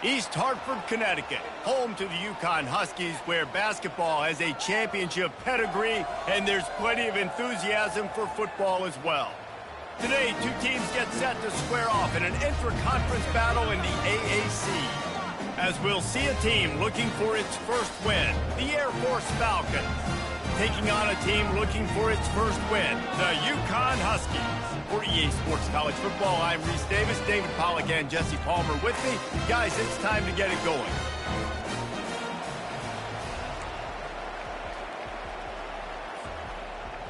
East Hartford, Connecticut, home to the Yukon Huskies, where basketball has a championship pedigree and there's plenty of enthusiasm for football as well. Today, two teams get set to square off in an intra-conference battle in the AAC. As we'll see a team looking for its first win, the Air Force Falcons, taking on a team looking for its first win, the Yukon Huskies. For EA Sports College Football, I'm Reese Davis, David Pollack, and Jesse Palmer with me. Guys, it's time to get it going.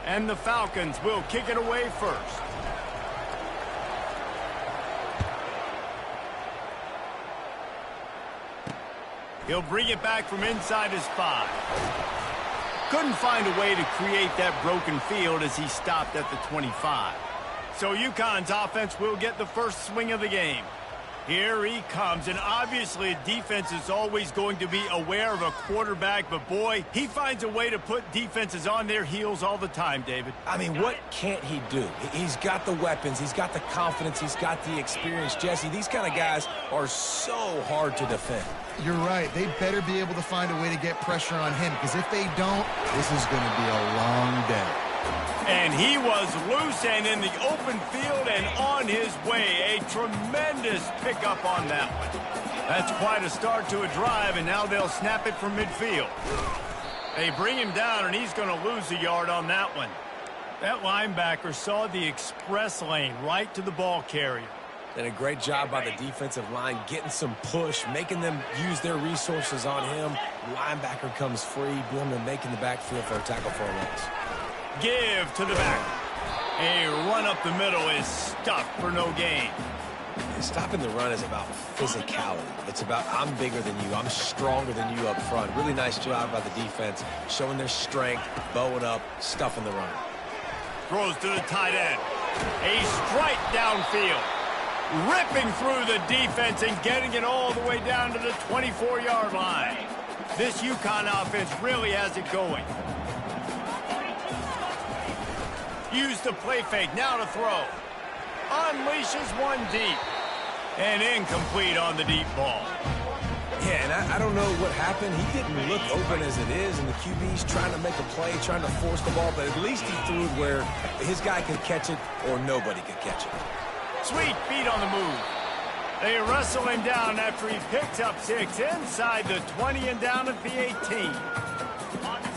And the Falcons will kick it away first. He'll bring it back from inside his 5. Couldn't find a way to create that broken field as he stopped at the 25. So UConn's offense will get the first swing of the game. Here he comes, and obviously defense is always going to be aware of a quarterback, but boy, he finds a way to put defenses on their heels all the time, David. I mean, what can't he do? He's got the weapons, he's got the confidence, he's got the experience. Jesse, these kind of guys are so hard to defend. You're right. They better be able to find a way to get pressure on him, because if they don't, this is going to be a long day. And he was loose and in the open field and on his way. A tremendous pickup on that one. That's quite a start to a drive, and now they'll snap it from midfield. They bring him down, and he's going to lose a yard on that one. That linebacker saw the express lane right to the ball carrier. Did a great job by the defensive line, getting some push, making them use their resources on him. Linebacker comes free, boom, and making the backfield for a tackle for a loss. Give to the back. A run up the middle is stuffed for no gain. Stopping the run is about physicality. It's about I'm bigger than you, I'm stronger than you up front. Really nice job by the defense, showing their strength, bowing up, stuffing the run. Throws to the tight end. A strike downfield. Ripping through the defense and getting it all the way down to the 24-yard line. This Yukon offense really has it going. Use the play fake, now to throw. Unleashes one deep. And incomplete on the deep ball. Yeah, and I don't know what happened. He didn't look open as it is, and the QB's trying to make a play, trying to force the ball, but at least he threw it where his guy could catch it or nobody could catch it. Sweet feet on the move. They wrestle him down after he picks up 6 inside the 20 and down at the 18.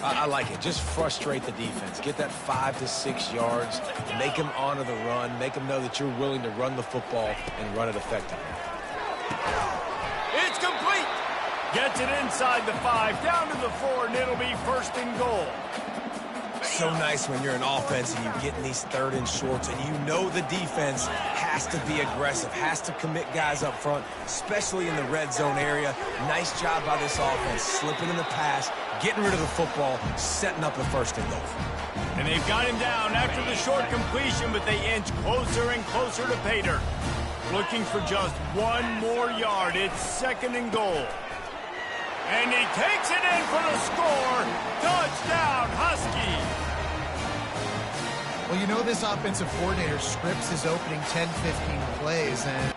I like it. Just frustrate the defense. Get that 5 to 6 yards. Make them honor the run. Make them know that you're willing to run the football and run it effectively. It's complete. Gets it inside the 5, down to the 4, and it'll be first and goal. So nice when you're an offense and you get in these 3rd and shorts and you know the defense has to be aggressive, has to commit guys up front, especially in the red zone area. Nice job by this offense, slipping in the pass, getting rid of the football, setting up the first and goal. And they've got him down after the short completion, but they inch closer and closer to pay dirt. Looking for just one more yard. It's 2nd and goal. And he takes it in for the score. Touchdown, Huskies. Well, you know this offensive coordinator scripts his opening 10, 15 plays, and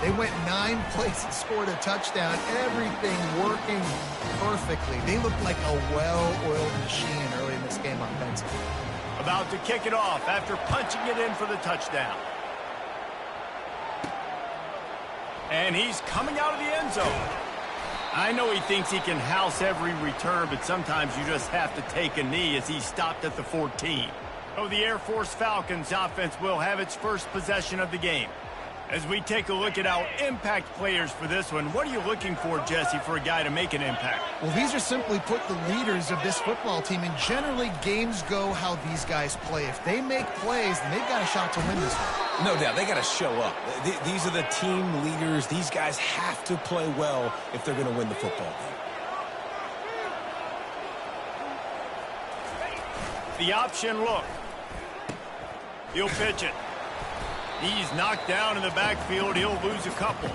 They went 9 plays and scored a touchdown. Everything working perfectly. They looked like a well-oiled machine early in this game offensively. About to kick it off after punching it in for the touchdown. And he's coming out of the end zone. I know he thinks he can house every return, but sometimes you just have to take a knee as he stopped at the 14. So the Air Force Falcons offense will have its first possession of the game. As we take a look at our impact players for this one, what are you looking for, Jesse, for a guy to make an impact? Well, these are simply put the leaders of this football team, and generally games go how these guys play. If they make plays, then they've got a shot to win this one. No doubt, they got to show up. These are the team leaders. These guys have to play well if they're going to win the football game. The option look. He'll pitch it. He's knocked down in the backfield. He'll lose a couple.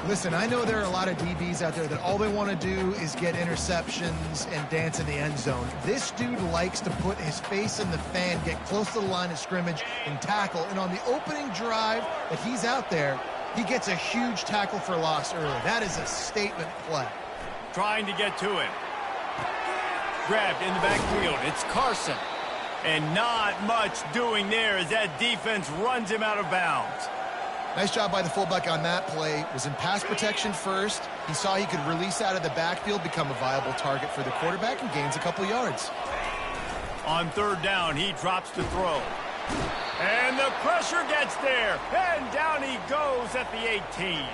Listen, I know there are a lot of DBs out there that all they want to do is get interceptions and dance in the end zone. This dude likes to put his face in the fan, get close to the line of scrimmage, and tackle. And on the opening drive that he's out there, he gets a huge tackle for loss early. That is a statement play. Trying to get to him. Grabbed in the backfield. It's Carson. And not much doing there as that defense runs him out of bounds. Nice job by the fullback on that play. Was in pass protection first. He saw he could release out of the backfield, become a viable target for the quarterback, and gains a couple yards. On third down, he drops to throw. And the pressure gets there. And down he goes at the 18.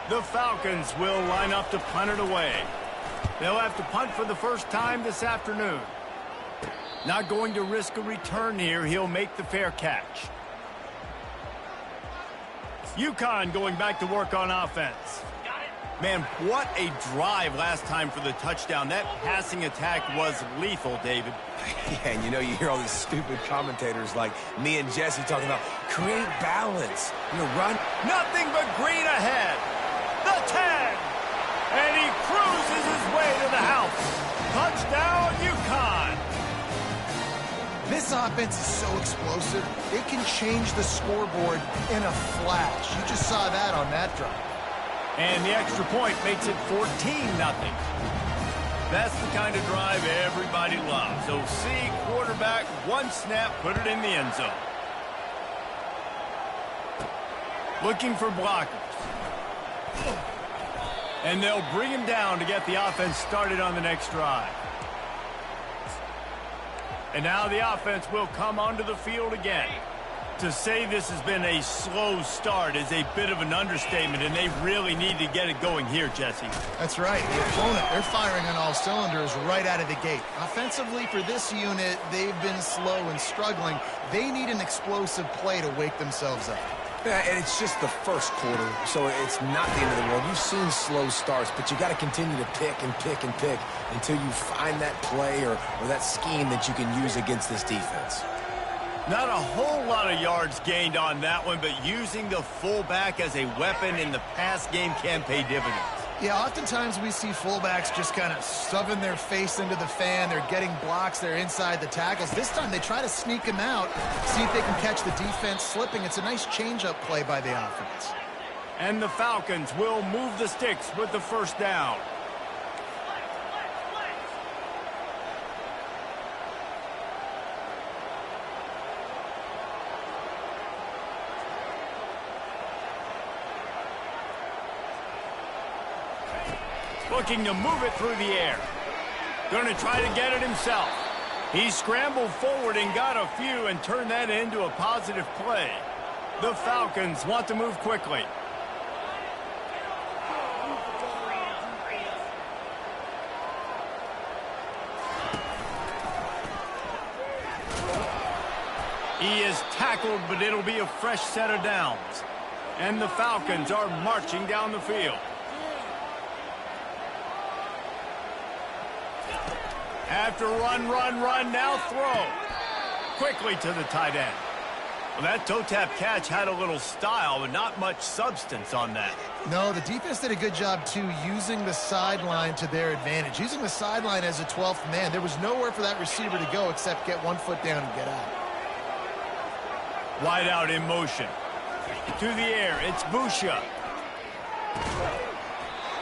The Falcons will line up to punt it away. They'll have to punt for the first time this afternoon. Not going to risk a return here. He'll make the fair catch. UConn going back to work on offense. Man, what a drive last time for the touchdown. That passing attack was lethal, David. Yeah, and you know, you hear all these stupid commentators like me and Jesse talking about create balance. You know, run. Nothing but green ahead. The 10. And he cruises his way to the house. Touchdown, UConn. This offense is so explosive, it can change the scoreboard in a flash. You just saw that on that drive. And the extra point makes it 14-0. That's the kind of drive everybody loves. So see quarterback, one snap, put it in the end zone. Looking for blockers. And they'll bring him down to get the offense started on the next drive. And now the offense will come onto the field again. To say this has been a slow start is a bit of an understatement, and they really need to get it going here, Jesse. That's right. The opponent, they're firing on all cylinders right out of the gate. Offensively for this unit, they've been slow and struggling. They need an explosive play to wake themselves up. Yeah, and it's just the first quarter, so it's not the end of the world. You've seen slow starts, but you got to continue to pick and pick and pick until you find that play or that scheme that you can use against this defense. Not a whole lot of yards gained on that one, but using the fullback as a weapon in the pass game can pay dividends. Yeah, oftentimes we see fullbacks just kind of shoving their face into the fan. They're getting blocks. They're inside the tackles. This time they try to sneak him out, see if they can catch the defense slipping. It's a nice change-up play by the offense. And the Falcons will move the sticks with the first down. Looking to move it through the air. Going to try to get it himself. He scrambled forward and got a few and turned that into a positive play. The Falcons want to move quickly. He is tackled, but it'll be a fresh set of downs. And the Falcons are marching down the field. After run, now throw. Quickly to the tight end. Well, that toe-tap catch had a little style, but not much substance on that. No, the defense did a good job, too, using the sideline to their advantage. Using the sideline as a 12th man. There was nowhere for that receiver to go except get one foot down and get out. Wide out in motion. to the air. It's Busha.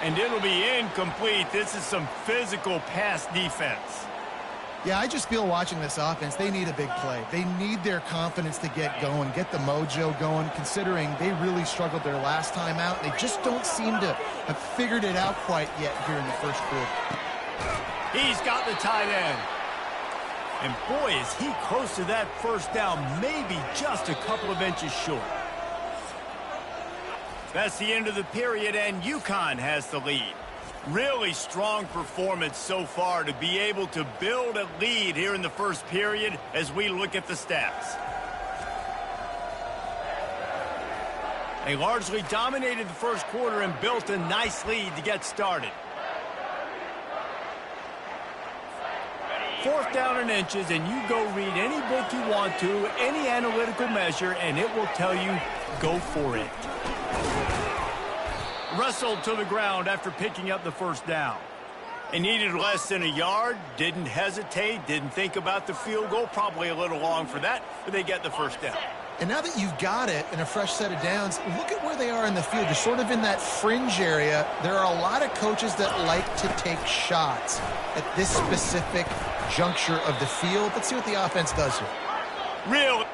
And it'll be incomplete. This is some physical pass defense. Yeah, I just feel watching this offense, they need a big play. They need their confidence to get going, get the mojo going, considering they really struggled their last time out. They just don't seem to have figured it out quite yet here in the first quarter. He's got the tight end. And boy, is he close to that first down, maybe just a couple of inches short. That's the end of the period, and UConn has the lead. Really strong performance so far to be able to build a lead here in the first period as we look at the stats. They largely dominated the first quarter and built a nice lead to get started. 4th down and inches, and you go read any book you want to, any analytical measure, and it will tell you, go for it. Wrestled to the ground after picking up the first down. They needed less than a yard, didn't hesitate, didn't think about the field goal, probably a little long for that, but they get the first down. And now that you've got it in a fresh set of downs, look at where they are in the field. They're sort of in that fringe area. There are a lot of coaches that like to take shots at this specific juncture of the field. Let's see what the offense does here. Real.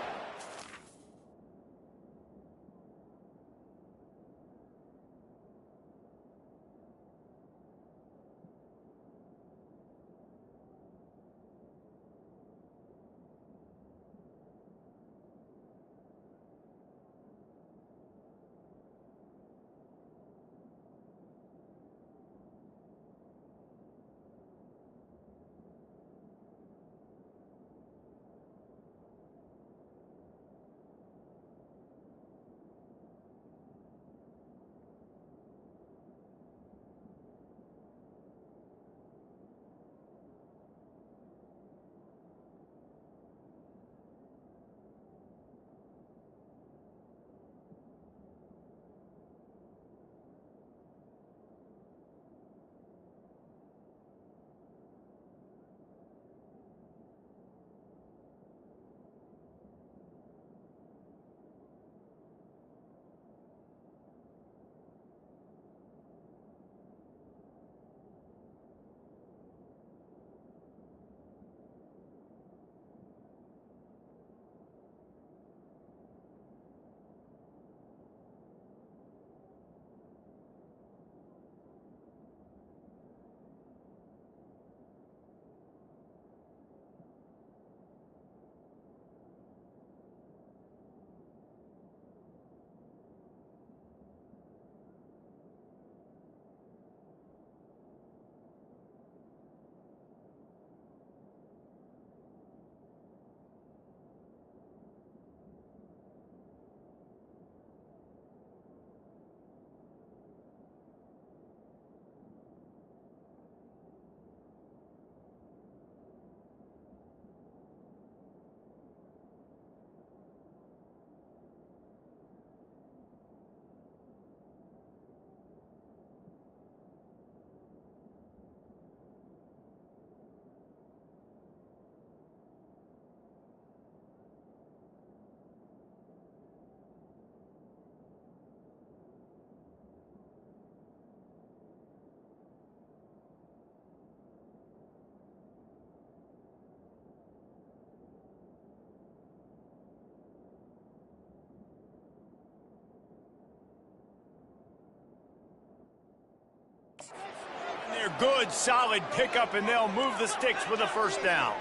They're good, solid pickup, and they'll move the sticks with a first down.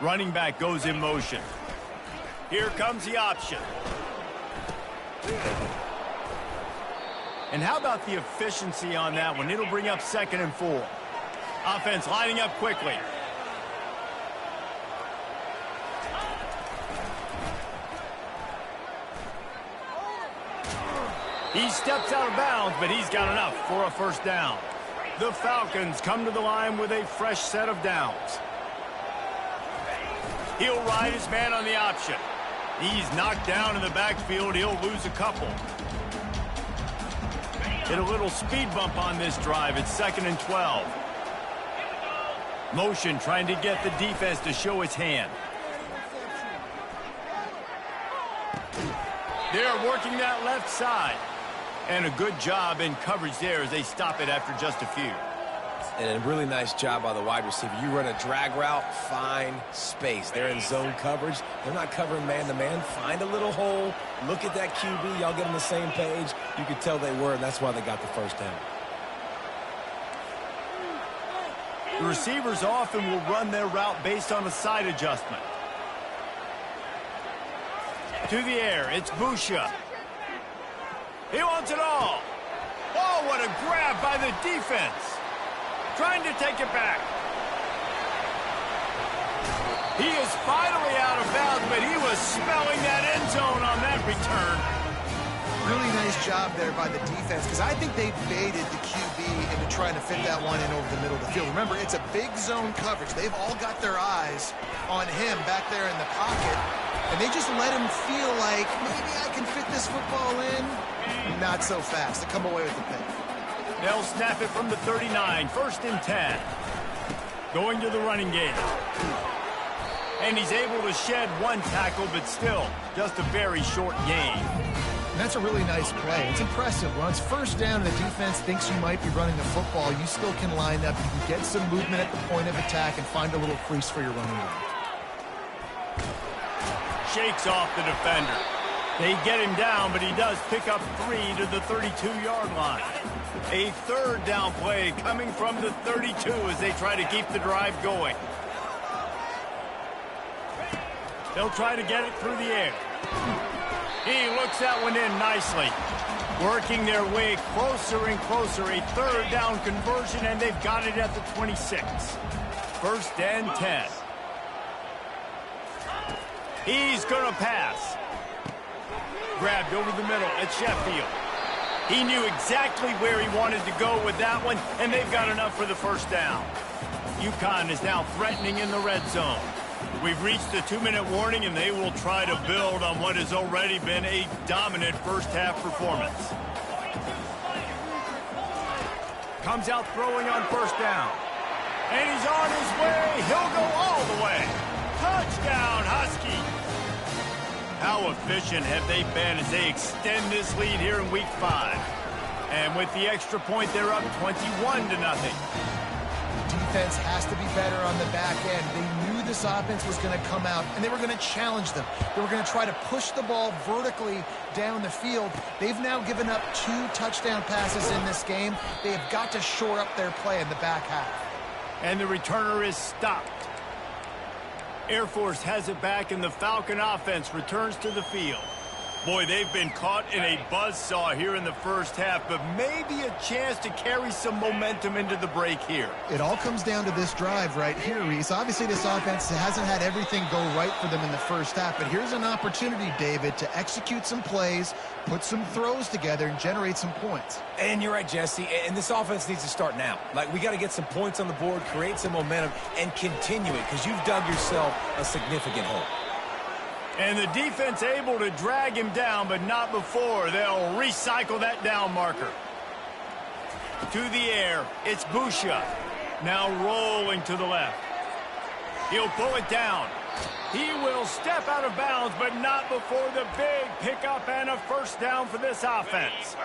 Running back goes in motion. Here comes the option. And how about the efficiency on that one? It'll bring up 2nd and 4. Offense lining up quickly. He steps out of bounds, but he's got enough for a first down. The Falcons come to the line with a fresh set of downs. He'll ride his man on the option. He's knocked down in the backfield. He'll lose a couple. Hit a little speed bump on this drive. It's 2nd and 12. Motion trying to get the defense to show its hand. They're working that left side. And a good job in coverage there as they stop it after just a few. And a really nice job by the wide receiver. You run a drag route, find space. They're in zone coverage. They're not covering man-to-man. Find a little hole. Look at that QB. Y'all get on the same page. You could tell they were, and that's why they got the first down. The receivers often will run their route based on a side adjustment. To the air, it's Busha. He wants it all. Oh, what a grab by the defense. Trying to take it back. He is finally out of bounds, but he was smelling that end zone on that return. Really nice job there by the defense, because I think they baited the QB into trying to fit that one in over the middle of the field. Remember, it's a big zone coverage. They've all got their eyes on him back there in the pocket, and they just let him feel like, maybe I can fit this football in. Not so fast. They come away with the pick. They'll snap it from the 39, 1st and 10. Going to the running game. And he's able to shed one tackle, but still just a very short gain. And that's a really nice play. It's impressive. When it's first down and the defense thinks you might be running the football, you still can line up. You can get some movement at the point of attack and find a little crease for your running game. Shakes off the defender. They get him down, but he does pick up 3 to the 32-yard line. A third down play coming from the 32 as they try to keep the drive going. They'll try to get it through the air. He looks that one in nicely. Working their way closer and closer. A third down conversion, and they've got it at the 26. 1st and 10. He's going to pass. Grabbed over the middle at Sheffield. He knew exactly where he wanted to go with that one, and they've got enough for the first down. UConn is now threatening in the red zone. We've reached the 2-minute warning, and they will try to build on what has already been a dominant first-half performance. Comes out throwing on first down. And he's on his way. He'll go all the way. Touchdown, Husky. How efficient have they been as they extend this lead here in Week 5? And with the extra point, they're up 21-0. Defense has to be better on the back end. They knew this offense was going to come out, and they were going to challenge them. They were going to try to push the ball vertically down the field. They've now given up 2 touchdown passes in this game. They have got to shore up their play in the back half. And the returner is stopped. Air Force has it back, and the Falcon offense returns to the field. Boy, they've been caught in a buzzsaw here in the first half, but maybe a chance to carry some momentum into the break here. It all comes down to this drive right here, Reese. Obviously, this offense hasn't had everything go right for them in the first half, but here's an opportunity, David, to execute some plays, put some throws together, and generate some points. And you're right, Jesse, and this offense needs to start now. Like, we got to get some points on the board, create some momentum, and continue it, because you've dug yourself a significant hole. And the defense able to drag him down, but not before. They'll recycle that down marker. To the air, it's Busha. Now rolling to the left. He'll pull it down. He will step out of bounds, but not before the big pickup and a first down for this offense.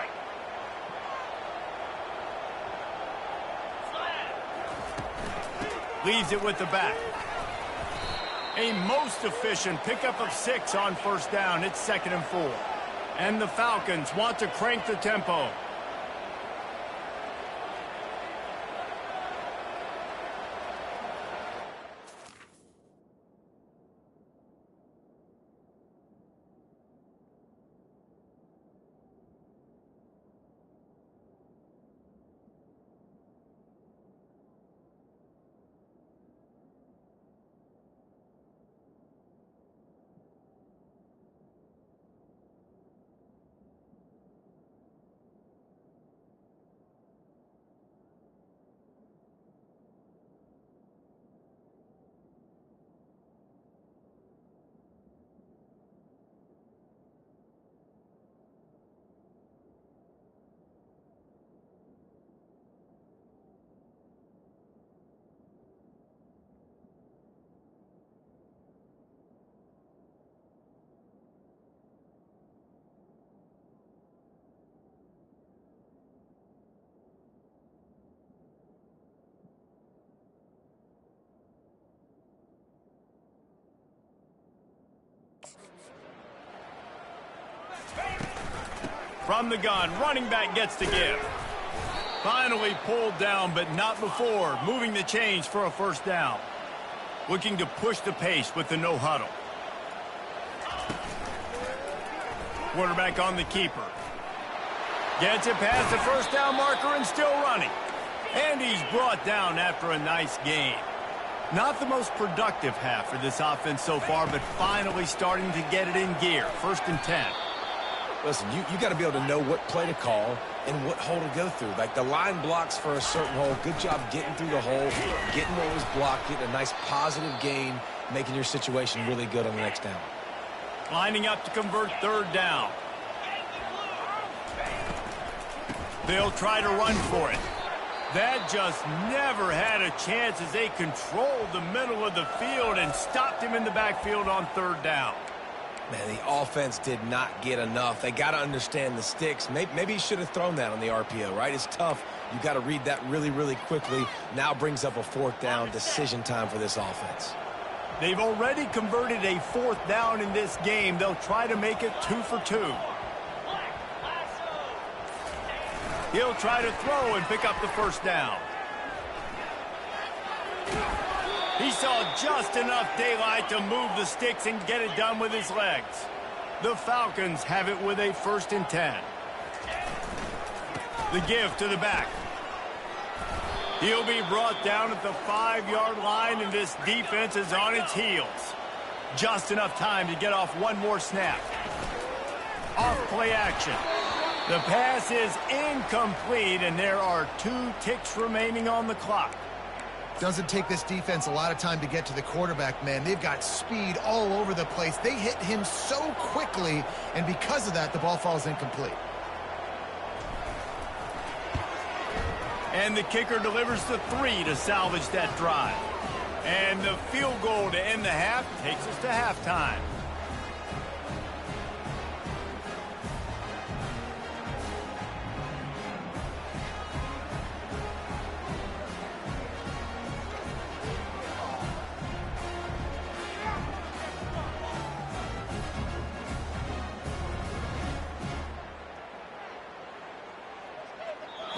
Leaves it with the back. A most efficient pickup of 6 on first down. It's 2nd and 4. And the Falcons want to crank the tempo. From the gun, running back gets the give. Finally pulled down, but not before moving the chains for a first down. Looking to push the pace with the no huddle. Quarterback on the keeper. Gets it past the first down marker and still running. And he's brought down after a nice gain. Not the most productive half for this offense so far, but finally starting to get it in gear. 1st and 10. Listen, you got to be able to know what play to call and what hole to go through. Like the line blocks for a certain hole. Good job getting through the hole, getting what was blocked, getting a nice positive gain, making your situation really good on the next down. Lining up to convert 3rd down. They'll try to run for it. That just never had a chance as they controlled the middle of the field and stopped him in the backfield on 3rd down. Man, the offense did not get enough. They got to understand the sticks. Maybe he should have thrown that on the RPO, right? It's tough. You got to read that really, really quickly. Now brings up a 4th down decision time for this offense. They've already converted a 4th down in this game. They'll try to make it 2 for 2. He'll try to throw and pick up the first down. He saw just enough daylight to move the sticks and get it done with his legs. The Falcons have it with a 1st and 10. The give to the back. He'll be brought down at the 5-yard line, and this defense is on its heels. Just enough time to get off one more snap. Off play action. The pass is incomplete, and there are 2 ticks remaining on the clock. Doesn't take this defense a lot of time to get to the quarterback, man. They've got speed all over the place. They hit him so quickly, and because of that, the ball falls incomplete. And the kicker delivers the 3 to salvage that drive. And the field goal to end the half takes us to halftime.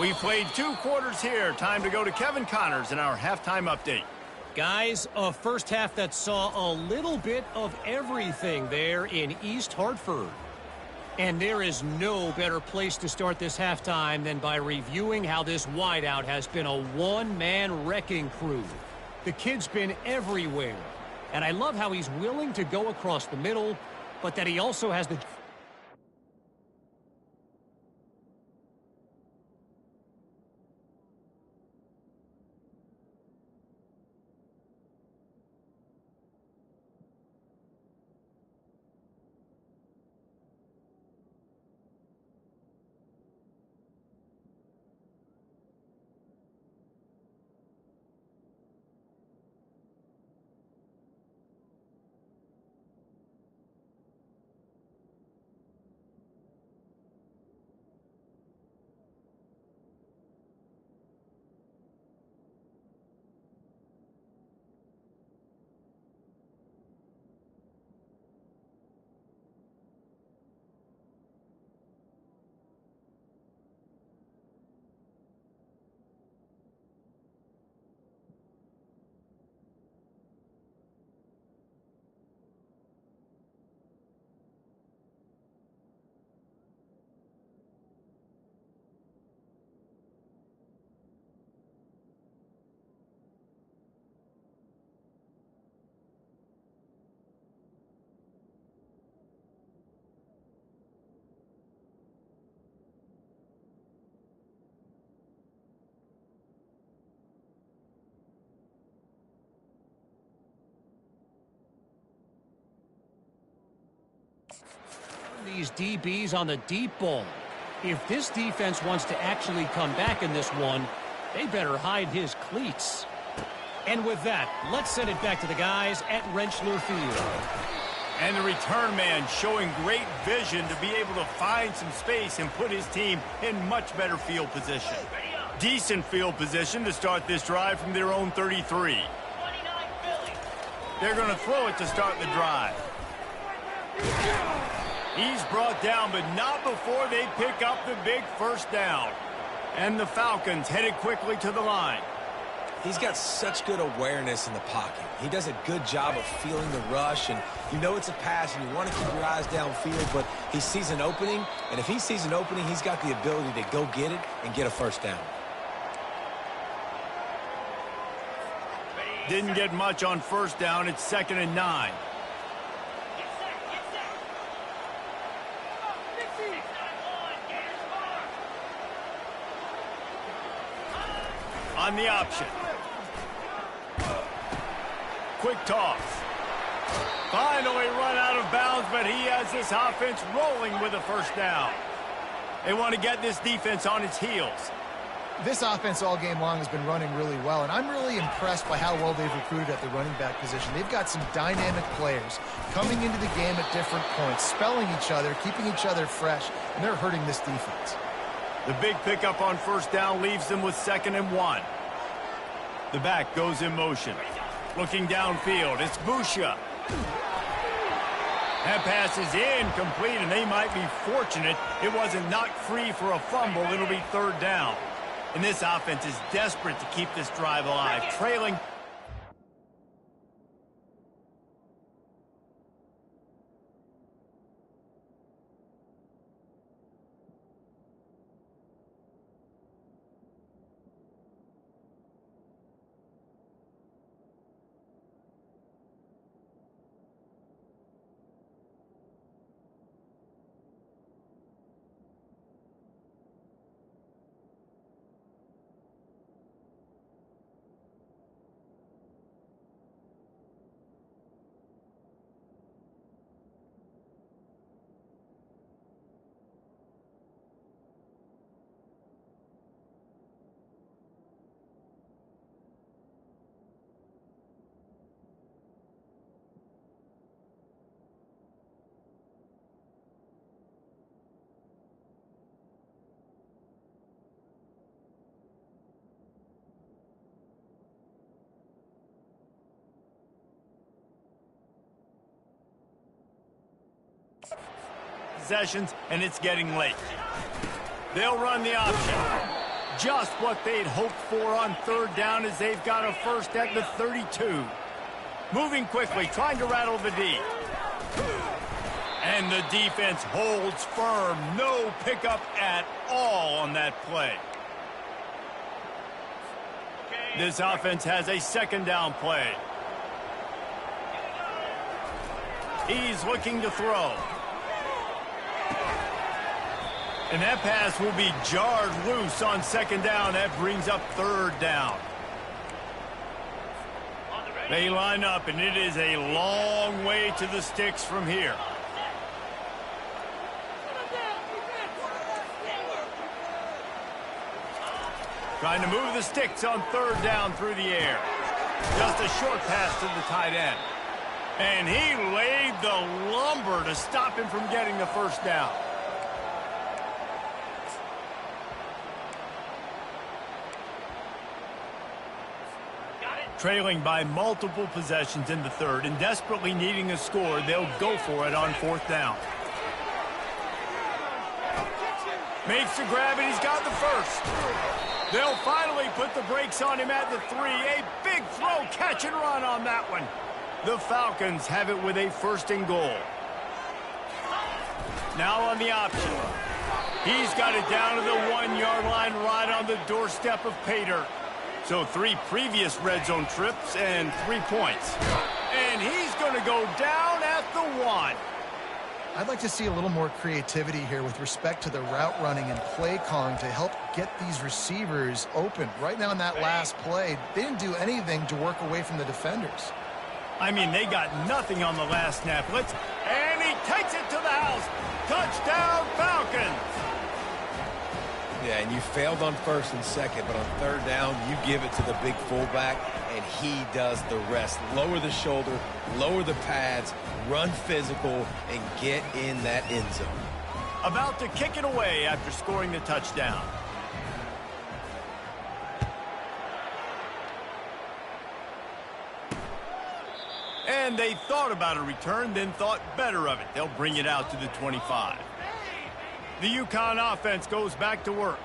We played 2 quarters here. Time to go to Kevin Connors in our halftime update. Guys, a first half that saw a little bit of everything there in East Hartford. And there is no better place to start this halftime than by reviewing how this wideout has been a one-man wrecking crew. The kid's been everywhere. And I love how he's willing to go across the middle, but that he also has the... These DBs on the deep ball. If this defense wants to actually come back in this one, they better hide his cleats. And with that, let's send it back to the guys at Rentschler Field. And the return man showing great vision to be able to find some space and put his team in much better field position. Decent field position to start this drive from their own 33. They're going to throw it to start the drive. He's brought down, but not before they pick up the big first down. And the Falcons headed quickly to the line. He's got such good awareness in the pocket. He does a good job of feeling the rush, and you know it's a pass, and you want to keep your eyes downfield, but he sees an opening, and if he sees an opening, he's got the ability to go get it and get a first down. Didn't get much on first down. It's 2nd and 9. On the option. Quick toss. Finally run out of bounds, but he has this offense rolling with a first down. They want to get this defense on its heels. This offense all game long has been running really well, and I'm really impressed by how well they've recruited at the running back position. They've got some dynamic players coming into the game at different points, spelling each other, keeping each other fresh, and they're hurting this defense. The big pickup on first down leaves them with 2nd and 1. The back goes in motion. Looking downfield, it's Busha. That pass is incomplete, and they might be fortunate it wasn't knocked free for a fumble. It'll be 3rd down. And this offense is desperate to keep this drive alive, trailing. Possessions, and it's getting late. They'll run the option. Just what they'd hoped for on 3rd down, as they've got a first at the 32. Moving quickly, trying to rattle the D. And the defense holds firm. No pickup at all on that play. This offense has a 2nd down play. He's looking to throw. And that pass will be jarred loose on 2nd down. That brings up 3rd down. They line up, and it is a long way to the sticks from here. Trying to move the sticks on 3rd down through the air. Just a short pass to the tight end. And he laid the lumber to stop him from getting the first down. Trailing by multiple possessions in the 3rd and desperately needing a score, they'll go for it on 4th down. Makes the grab, and he's got the first. They'll finally put the brakes on him at the 3. A big throw, catch and run on that one. The Falcons have it with a 1st and goal. Now on the option. He's got it down to the 1-yard line, right on the doorstep of pay dirt. So 3 previous red zone trips and 3 points. And he's going to go down at the 1. I'd like to see a little more creativity here with respect to the route running and play calling to help get these receivers open. Right now in that last play, they didn't do anything to work away from the defenders. I mean, they got nothing on the last snap. And he takes it to the house. Touchdown, Falcons. Yeah, and you failed on 1st and 2nd, but on 3rd down, you give it to the big fullback, and he does the rest. Lower the shoulder, lower the pads, run physical, and get in that end zone. About to kick it away after scoring the touchdown. And they thought about a return, then thought better of it. They'll bring it out to the 25. The UConn offense goes back to work.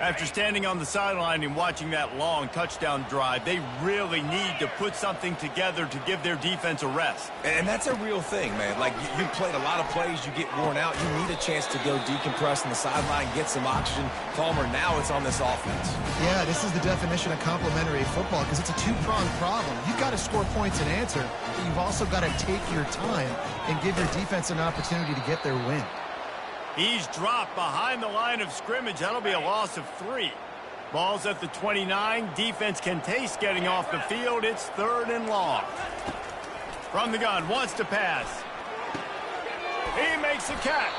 After standing on the sideline and watching that long touchdown drive, they really need to put something together to give their defense a rest. And that's a real thing, man. Like, you played a lot of plays, you get worn out, you need a chance to go decompress on the sideline, get some oxygen. Palmer, now it's on this offense. Yeah, this is the definition of complementary football because it's a two-pronged problem. You've got to score points and answer, but you've also got to take your time and give your defense an opportunity to get their win. He's dropped behind the line of scrimmage. That'll be a loss of 3. Ball's at the 29. Defense can taste getting off the field. It's 3rd and long. From the gun, wants to pass. He makes a catch.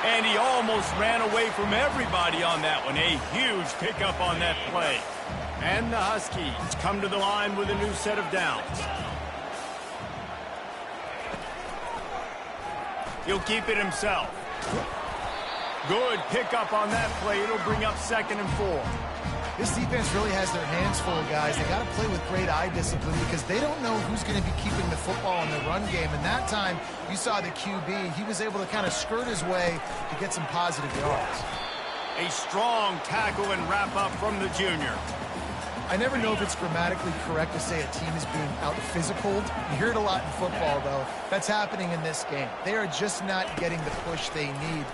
And he almost ran away from everybody on that one. A huge pickup on that play. And the Huskies come to the line with a new set of downs. He'll keep it himself. Good pickup on that play. It'll bring up 2nd and 4. This defense really has their hands full, guys. They got to play with great eye discipline because they don't know who's going to be keeping the football in the run game. And that time, you saw the QB. He was able to kind of skirt his way to get some positive yards. A strong tackle and wrap up from the junior. I never know if it's grammatically correct to say a team is being out-physicaled. You hear it a lot in football, though. That's happening in this game. They are just not getting the push they need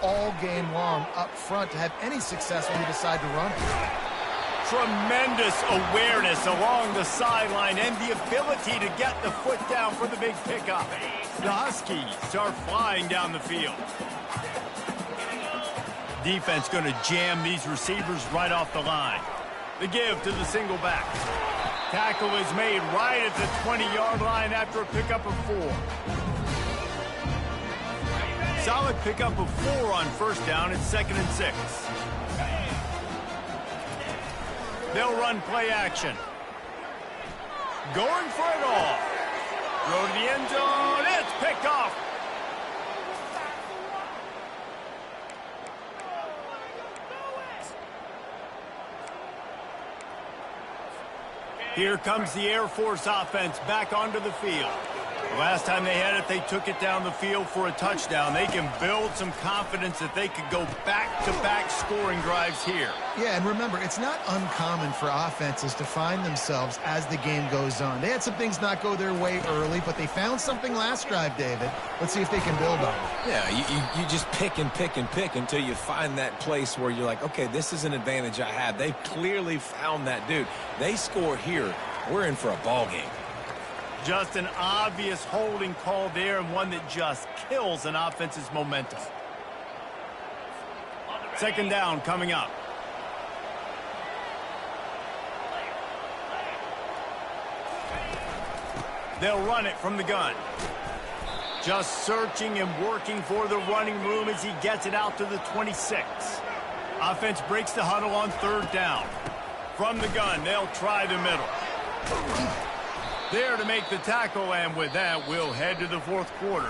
all game long up front to have any success when they decide to run. Tremendous awareness along the sideline and the ability to get the foot down for the big pickup. The Huskies are flying down the field. Defense going to jam these receivers right off the line. The give to the single back. Tackle is made right at the 20-yard line after a pickup of 4. Solid pickup of 4 on 1st down. It's 2nd and 6. They'll run play action. Going for it all. Throw to the end zone. It's picked off. Here comes the Air Force offense back onto the field. Last time they had it, they took it down the field for a touchdown. They can build some confidence that they could go back-to-back scoring drives here. Yeah, and remember, it's not uncommon for offenses to find themselves as the game goes on. They had some things not go their way early, but they found something last drive, David. Let's see if they can build on it. Yeah, you just pick and pick and pick until you find that place where you're like, okay, this is an advantage I have. They clearly found that dude. They score here. We're in for a ball game. Just an obvious holding call there, and one that just kills an offense's momentum. 2nd down coming up. They'll run it from the gun. Just searching and working for the running room as he gets it out to the 26. Offense breaks the huddle on 3rd down. From the gun, they'll try the middle. There to make the tackle, and with that, we'll head to the 4th quarter.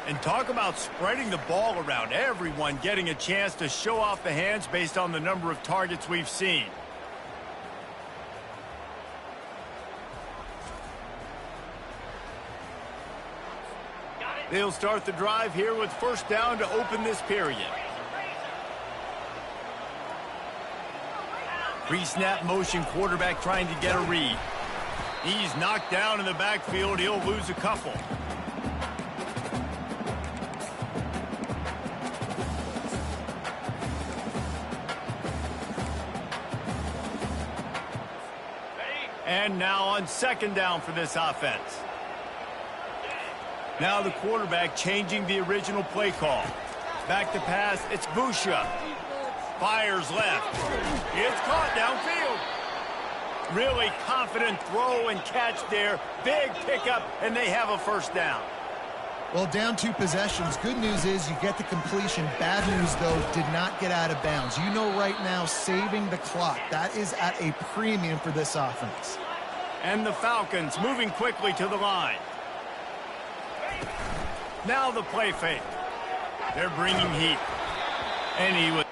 And talk about spreading the ball around. Everyone getting a chance to show off the hands based on the number of targets we've seen. They'll start the drive here with 1st down to open this period. Pre-snap motion, quarterback trying to get a read. He's knocked down in the backfield. He'll lose a couple. And now on 2nd down for this offense. Now the quarterback changing the original play call. Back to pass, it's Busha. Fires left. It's caught downfield. Really confident throw and catch there. Big pickup, and they have a 1st down. Well, down 2 possessions. Good news is you get the completion. Bad news, though, did not get out of bounds. You know right now, saving the clock. That is at a premium for this offense. And the Falcons moving quickly to the line. Now the play fake. They're bringing heat. And he was...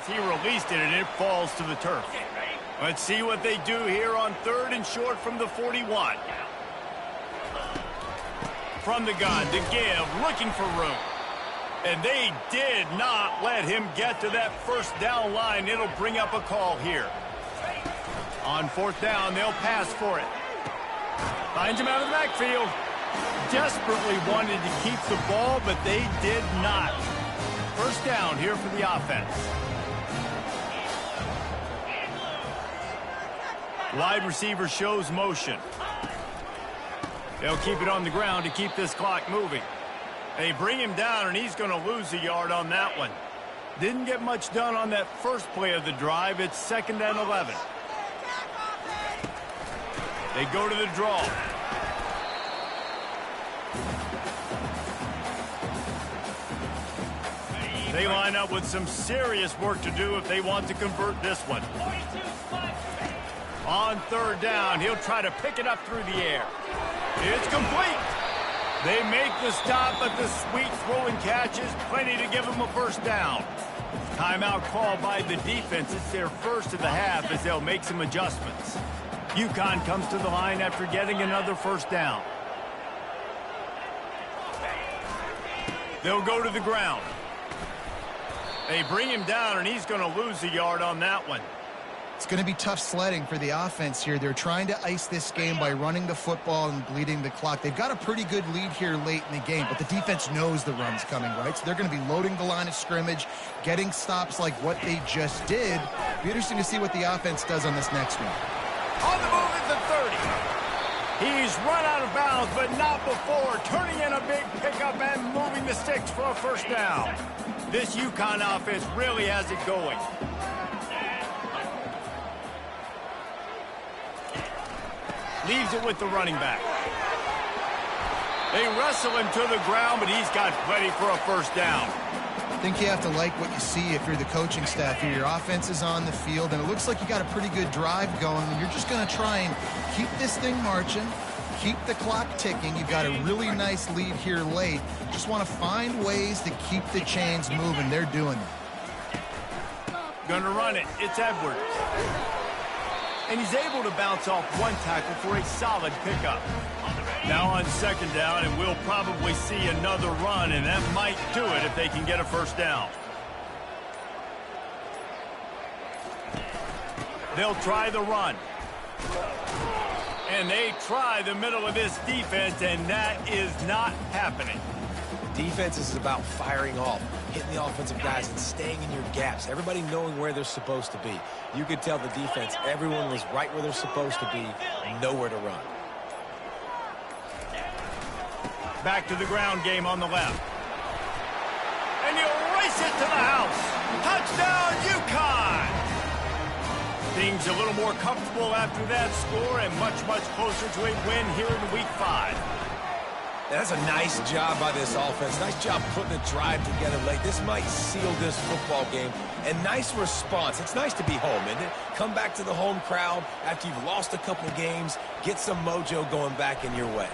He released it, and it falls to the turf. Let's see what they do here on 3rd and short from the 41. From the gun to give, looking for room. And they did not let him get to that first down line. It'll bring up a call here. On 4th down, they'll pass for it. Finds him out of the backfield. Desperately wanted to keep the ball, but they did not. First down here for the offense. Wide receiver shows motion. They'll keep it on the ground to keep this clock moving. They bring him down, and he's going to lose a yard on that one. Didn't get much done on that first play of the drive. It's 2nd and 11. They go to the draw. They line up with some serious work to do if they want to convert this one. On 3rd down, he'll try to pick it up through the air. It's complete. They make the stop, but the sweet throw and catch is plenty to give them a first down. Timeout called by the defense. It's their first of the half as they'll make some adjustments. UConn comes to the line after getting another first down. They'll go to the ground. They bring him down, and he's going to lose a yard on that one. It's going to be tough sledding for the offense here. They're trying to ice this game by running the football and bleeding the clock. They've got a pretty good lead here late in the game, but the defense knows the run's coming, right? So they're going to be loading the line of scrimmage, getting stops like what they just did. Be interesting to see what the offense does on this next one. On the move at the 30. He's run out of bounds, but not before turning in a big pickup and moving the sticks for a first down. This UConn offense really has it going. Leaves it with the running back. They wrestle him to the ground, but he's got plenty for a first down. I think you have to like what you see if you're the coaching staff here. Your offense is on the field, and it looks like you got a pretty good drive going, and you're just going to try and keep this thing marching, keep the clock ticking. You've got a really nice lead here late. Just want to find ways to keep the chains moving. They're doing it. Gonna run it. It's Edwards. And he's able to bounce off one tackle for a solid pickup. Now on 2nd down, and we'll probably see another run, and that might do it if they can get a first down. They'll try the run. And they try the middle of this defense, and that is not happening. Defense is about firing off, hitting the offensive guys and staying in your gaps. Everybody knowing where they're supposed to be. You could tell the defense, everyone was right where they're supposed to be, nowhere to run. Back to the ground game on the left. And he'll race it to the house. Touchdown, UConn! Things a little more comfortable after that score and much, much closer to a win here in Week 5. That's a nice job by this offense. Nice job putting a drive together late. This might seal this football game. And nice response. It's nice to be home, isn't it? Come back to the home crowd after you've lost a couple of games. Get some mojo going back in your way.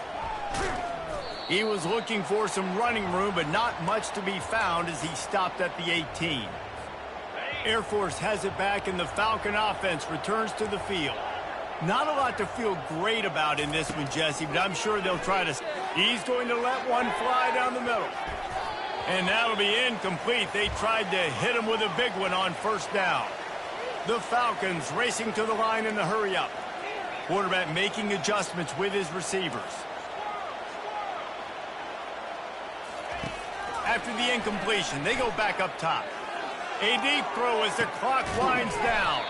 He was looking for some running room, but not much to be found as he stopped at the 18. Air Force has it back, and the Falcon offense returns to the field. Not a lot to feel great about in this one, Jesse, but I'm sure they'll try to. He's going to let one fly down the middle. And that'll be incomplete. They tried to hit him with a big one on 1st down. The Falcons racing to the line in the hurry-up. Quarterback making adjustments with his receivers. After the incompletion, they go back up top. A deep throw as the clock winds down.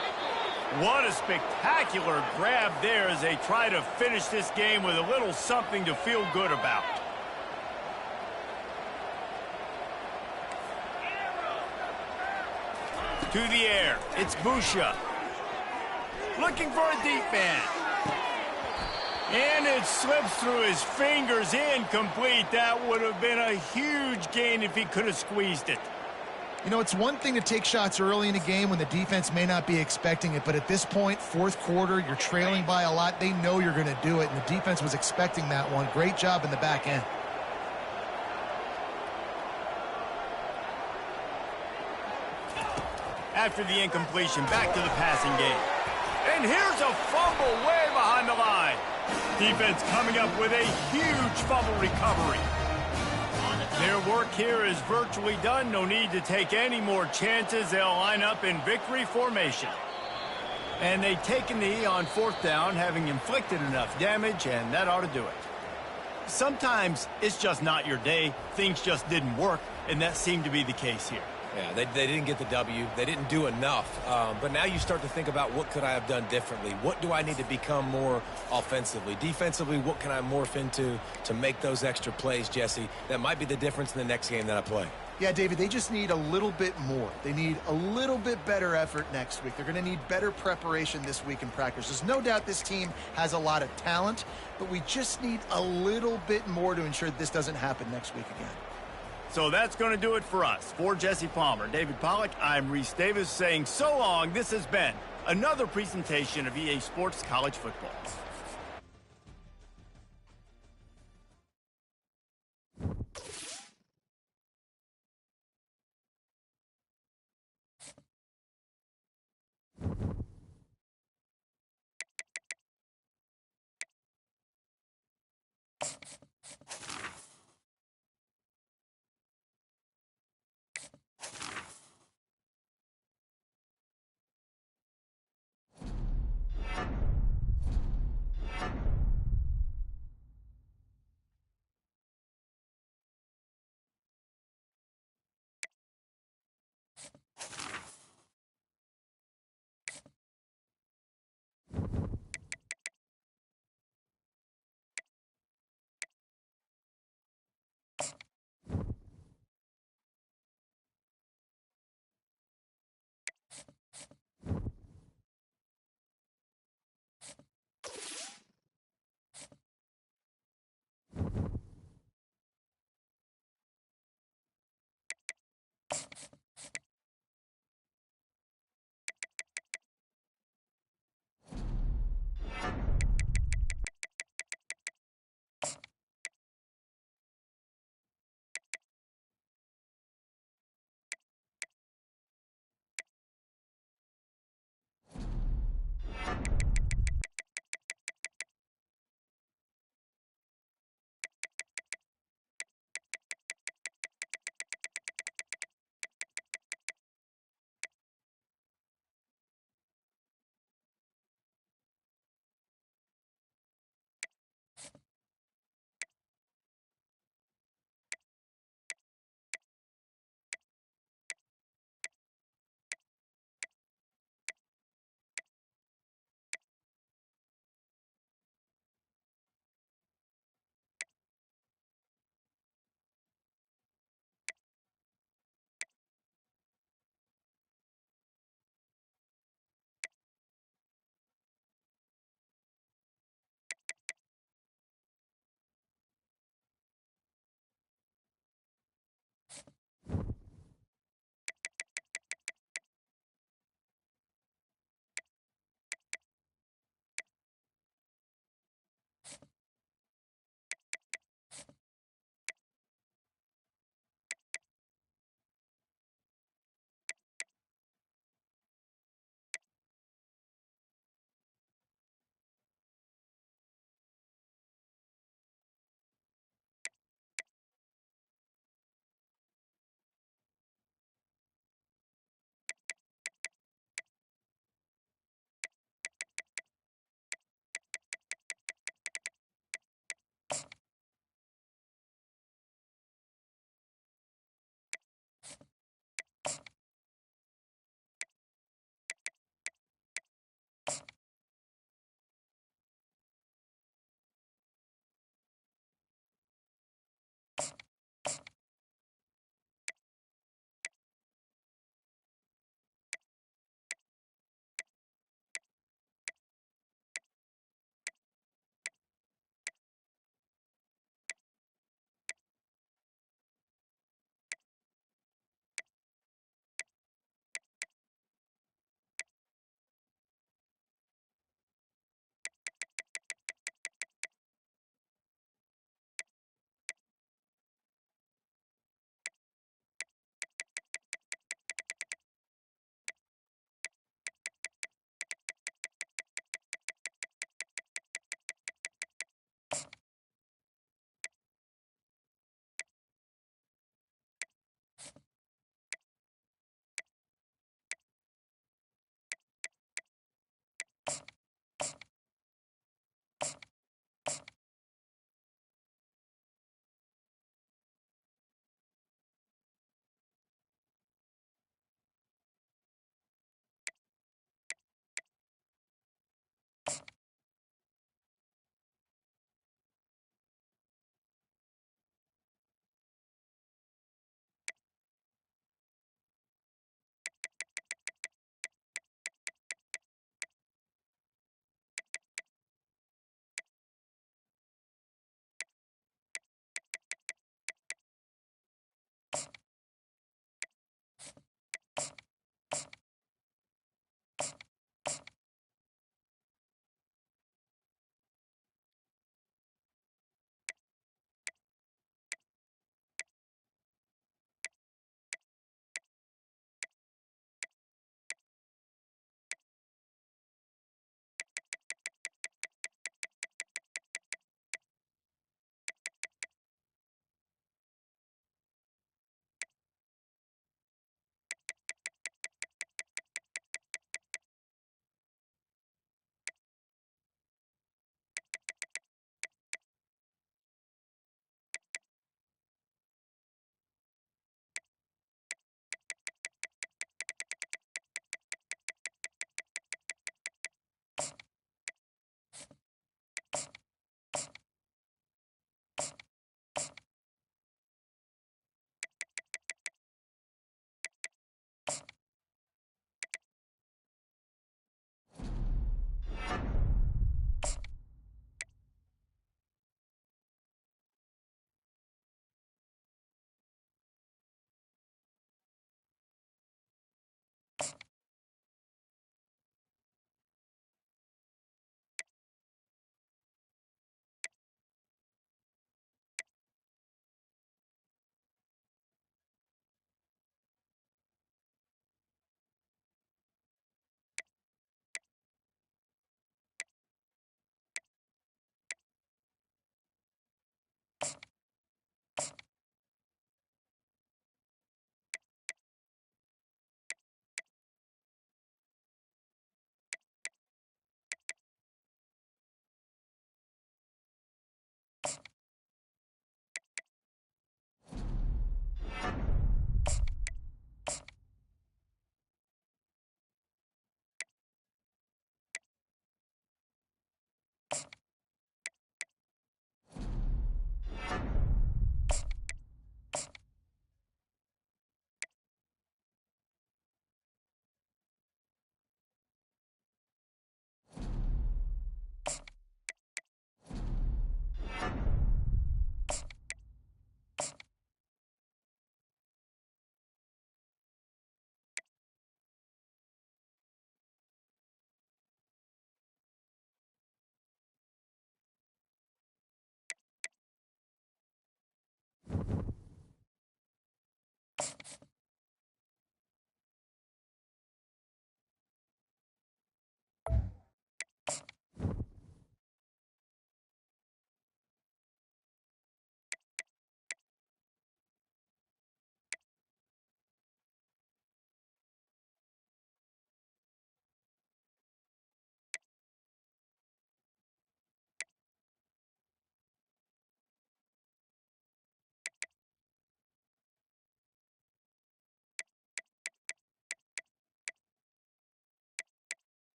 What a spectacular grab there as they try to finish this game with a little something to feel good about. To the air, it's Busha. Looking for a deep man. And it slips through his fingers, incomplete. That would have been a huge gain if he could have squeezed it. You know, it's one thing to take shots early in a game when the defense may not be expecting it, but at this point, 4th quarter, you're trailing by a lot. They know you're going to do it, and the defense was expecting that one. Great job in the back end. after the incompletion. Back to the passing game. And here's a fumble way behind the line. Defense coming up with a huge fumble recovery. Their work here is virtually done. No need to take any more chances. They'll line up in victory formation. And they take a knee on 4th down, having inflicted enough damage, and that ought to do it. Sometimes it's just not your day. Things just didn't work, and that seemed to be the case here. Yeah, they didn't get the W. They didn't do enough. But now you start to think about what could I have done differently? What do I need to become more offensively? Defensively, what can I morph into to make those extra plays, Jesse? That might be the difference in the next game that I play. Yeah, David, they just need a little bit more. They need a little bit better effort next week. They're going to need better preparation this week in practice. There's no doubt this team has a lot of talent, but we just need a little bit more to ensure that this doesn't happen next week again. So that's going to do it for us. For Jesse Palmer, David Pollack, I'm Reese Davis saying so long. This has been another presentation of EA Sports College Football.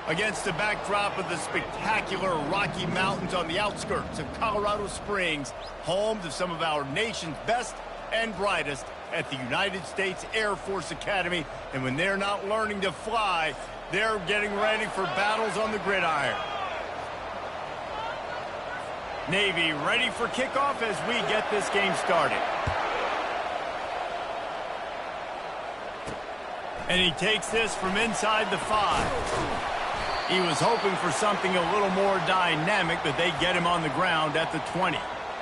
Against the backdrop of the spectacular Rocky Mountains on the outskirts of Colorado Springs, home to some of our nation's best and brightest at the United States Air Force Academy. And when they're not learning to fly, they're getting ready for battles on the gridiron. Navy ready for kickoff as we get this game started. And he takes this from inside the 5. He was hoping for something a little more dynamic, but they get him on the ground at the 20.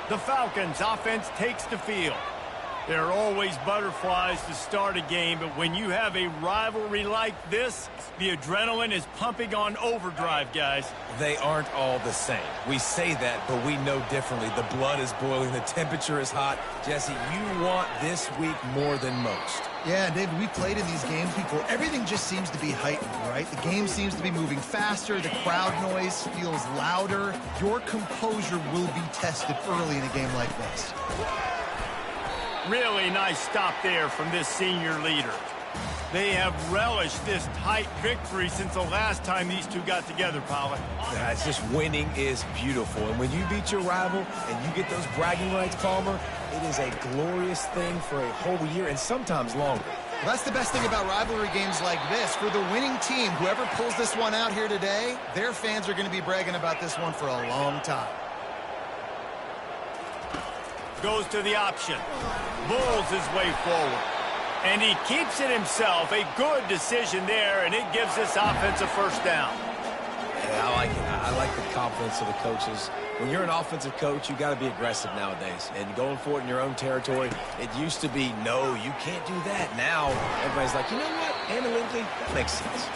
The Falcons offense takes the field. There are always butterflies to start a game, but when you have a rivalry like this, the adrenaline is pumping on overdrive, guys. They aren't all the same. We say that, but we know differently. The blood is boiling. The temperature is hot. Jesse, you want this week more than most. Yeah, David, we played in these games before. Everything just seems to be heightened, right? The game seems to be moving faster. The crowd noise feels louder. Your composure will be tested early in a game like this. Really nice stop there from this senior leader. They have relished this tight victory since the last time these two got together, Pollard. Yeah, it's just winning is beautiful. And when you beat your rival and you get those bragging rights, Palmer, it is a glorious thing for a whole year and sometimes longer. Well, that's the best thing about rivalry games like this. For the winning team, whoever pulls this one out here today, their fans are going to be bragging about this one for a long time. Goes to the option. Bulls his way forward. And he keeps it himself. A good decision there, and it gives this offense a first down. Yeah, I like it. I like the confidence of the coaches. When you're an offensive coach, you got to be aggressive nowadays. And going for it in your own territory, it used to be, no, you can't do that. Now, everybody's like, you know what? Analytically, that makes sense.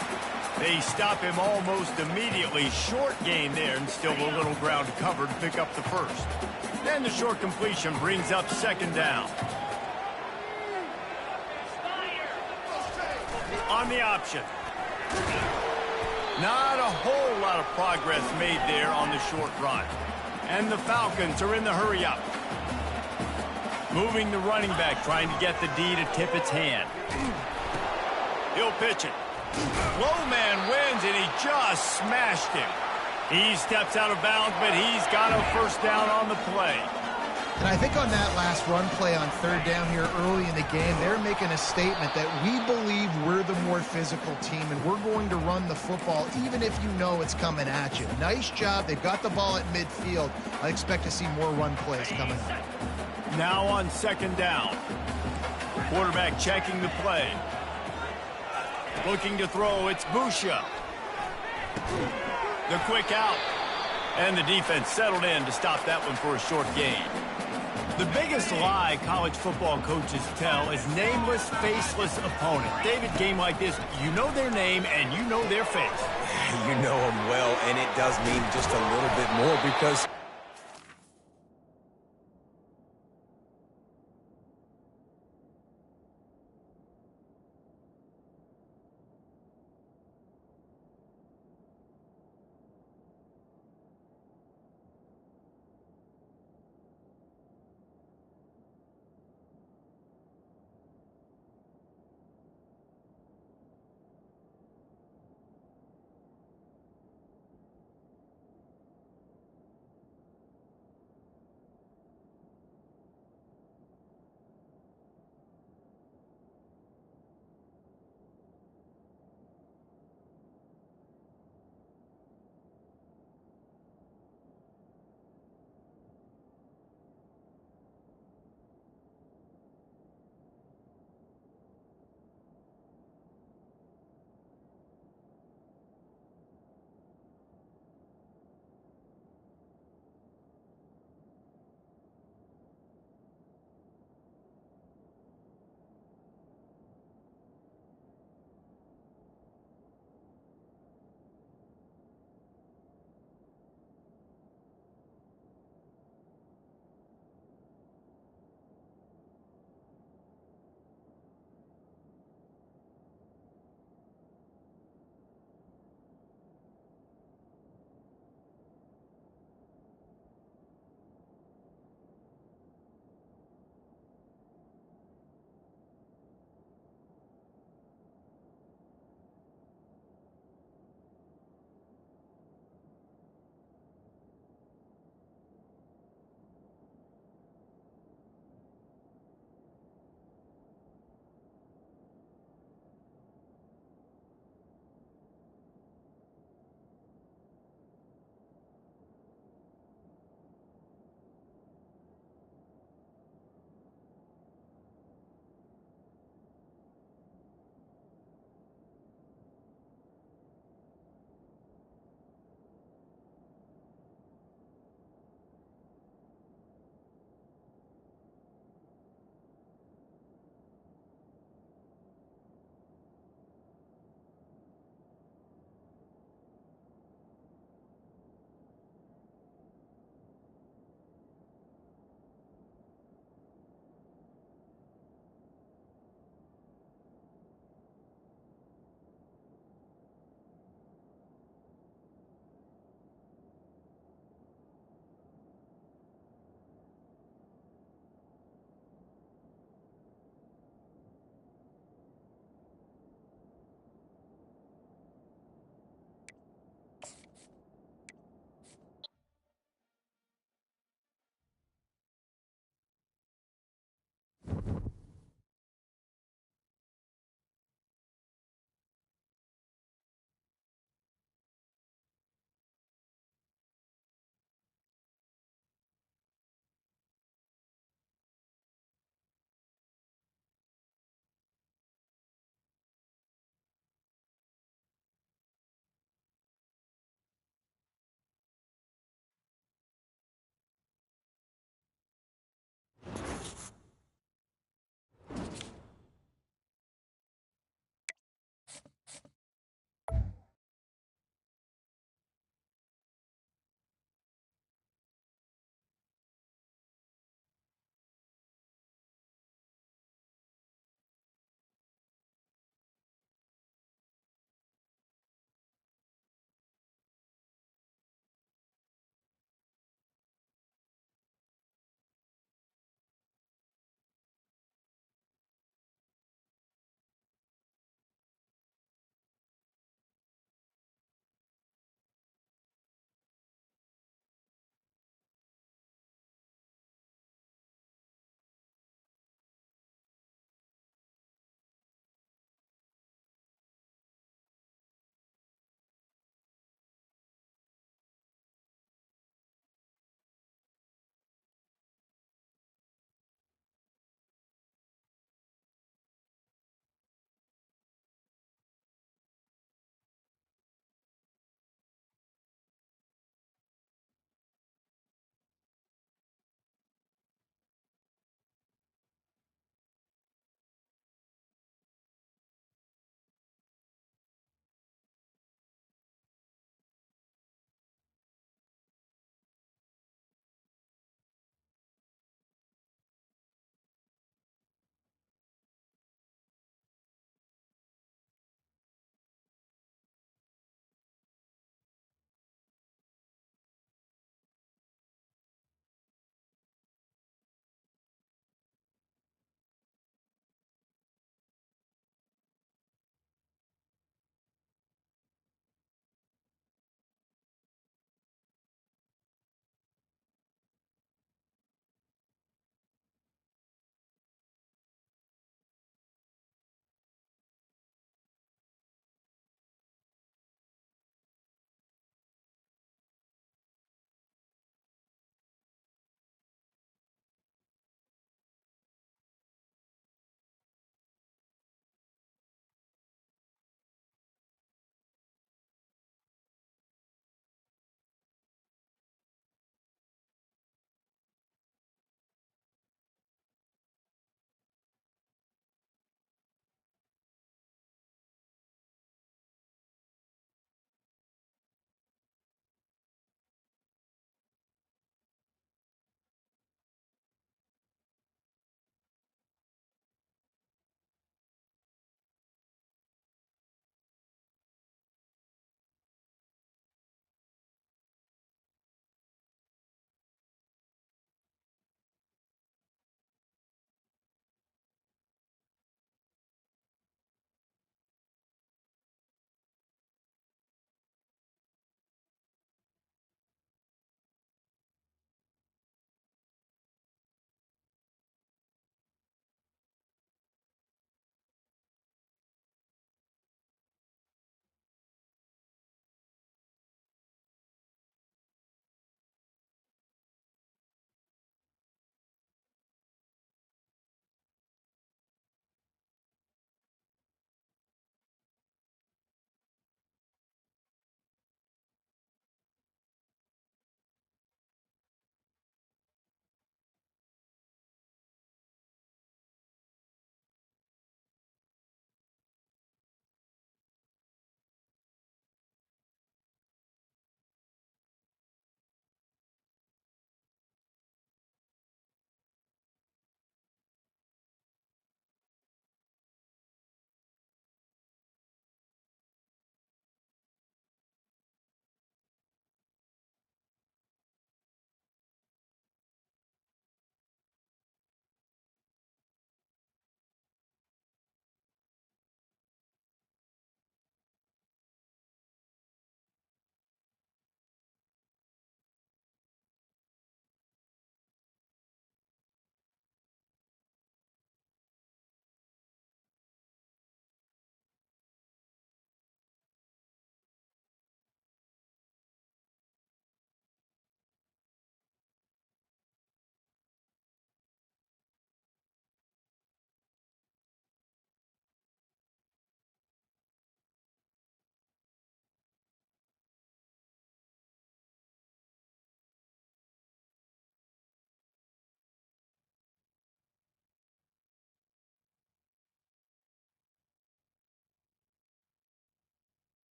They stop him almost immediately. Short gain there, and still a little ground covered to pick up the first. And the short completion brings up second down. On the option. Not a whole lot of progress made there on the short run. And the Falcons are in the hurry-up. Moving the running back, trying to get the D to tip its hand. He'll pitch it. Low man wins, and he just smashed him. He steps out of bounds, but he's got a first down on the play. And I think on that last run play on third down here early in the game, they're making a statement that we believe we're the more physical team, and we're going to run the football even if you know it's coming at you. Nice job. They've got the ball at midfield. I expect to see more run plays coming up. Now on second down. Quarterback checking the play. Looking to throw, it's Busha. The quick out. And the defense settled in to stop that one for a short gain. The biggest lie college football coaches tell is nameless, faceless opponent. David, game like this, you know their name and you know their face. You know them well, and it does mean just a little bit more because